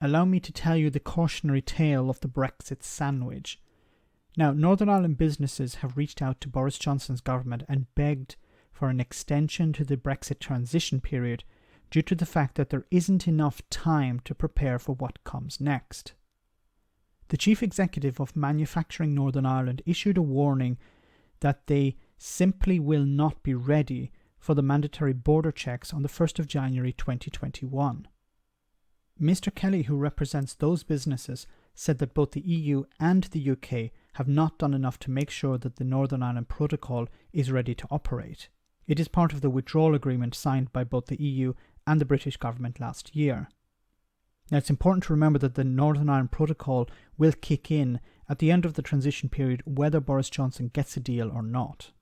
allow me to tell you the cautionary tale of the Brexit sandwich. Now, Northern Ireland businesses have reached out to Boris Johnson's government and begged for an extension to the Brexit transition period due to the fact that there isn't enough time to prepare for what comes next. The chief executive of Manufacturing Northern Ireland issued a warning that they simply will not be ready for the mandatory border checks on the 1st of January 2021. Mr. Kelly, who represents those businesses, said that both the EU and the UK have not done enough to make sure that the Northern Ireland Protocol is ready to operate. It is part of the withdrawal agreement signed by both the EU and the British government last year. Now, it's important to remember that the Northern Ireland Protocol will kick in at the end of the transition period whether Boris Johnson gets a deal or not.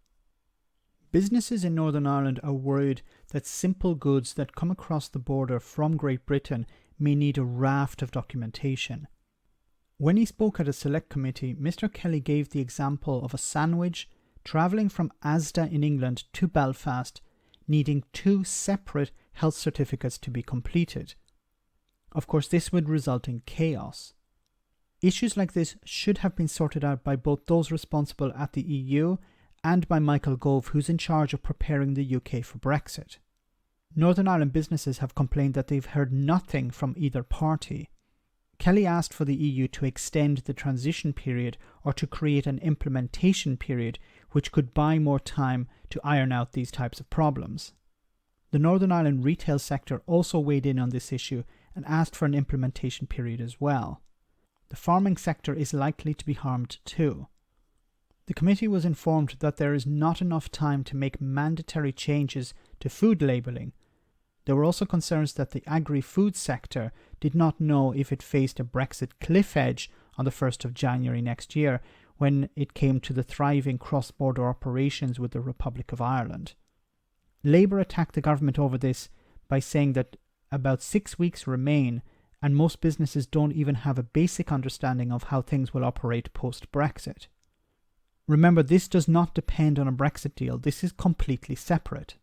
Businesses in Northern Ireland are worried that simple goods that come across the border from Great Britain may need a raft of documentation. When he spoke at a select committee, Mr. Kelly gave the example of a sandwich travelling from Asda in England to Belfast needing 2 separate health certificates to be completed. Of course, this would result in chaos. Issues like this should have been sorted out by both those responsible at the EU and by Michael Gove, who's in charge of preparing the UK for Brexit. Northern Ireland businesses have complained that they've heard nothing from either party. Kelly asked for the EU to extend the transition period or to create an implementation period which could buy more time to iron out these types of problems. The Northern Ireland retail sector also weighed in on this issue and asked for an implementation period as well. The farming sector is likely to be harmed too. The committee was informed that there is not enough time to make mandatory changes to food labelling. There were also concerns that the agri-food sector did not know if it faced a Brexit cliff edge on the 1st of January next year when it came to the thriving cross-border operations with the Republic of Ireland. Labour attacked the government over this by saying that about 6 weeks remain and most businesses don't even have a basic understanding of how things will operate post-Brexit. Remember, this does not depend on a Brexit deal. This is completely separate.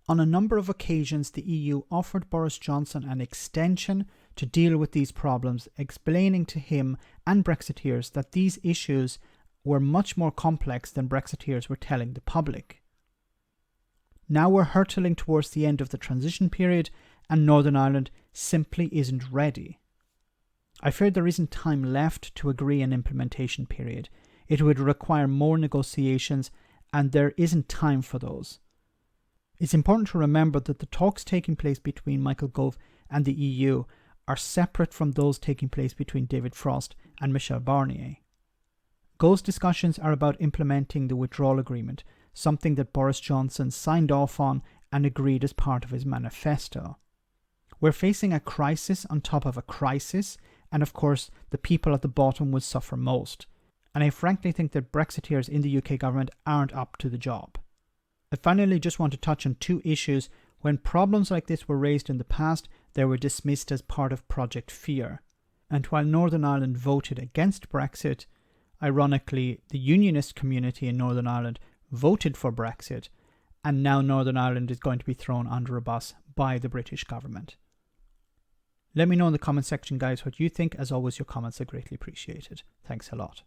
On a number of occasions, the EU offered Boris Johnson an extension to deal with these problems, explaining to him and Brexiteers that these issues were much more complex than Brexiteers were telling the public. Now we're hurtling towards the end of the transition period and Northern Ireland simply isn't ready. I fear there isn't time left to agree an implementation period. It would require more negotiations and there isn't time for those. It's important to remember that the talks taking place between Michael Gove and the EU are separate from those taking place between David Frost and Michel Barnier. Gove's discussions are about implementing the withdrawal agreement, something that Boris Johnson signed off on and agreed as part of his manifesto. We're facing a crisis on top of a crisis, and of course the people at the bottom will suffer most. And I frankly think that Brexiteers in the UK government aren't up to the job. I finally just want to touch on 2 issues. When problems like this were raised in the past, they were dismissed as part of Project Fear. And while Northern Ireland voted against Brexit, ironically, the unionist community in Northern Ireland voted for Brexit, and now Northern Ireland is going to be thrown under a bus by the British government. Let me know in the comment section, guys, what you think. As always, your comments are greatly appreciated. Thanks a lot.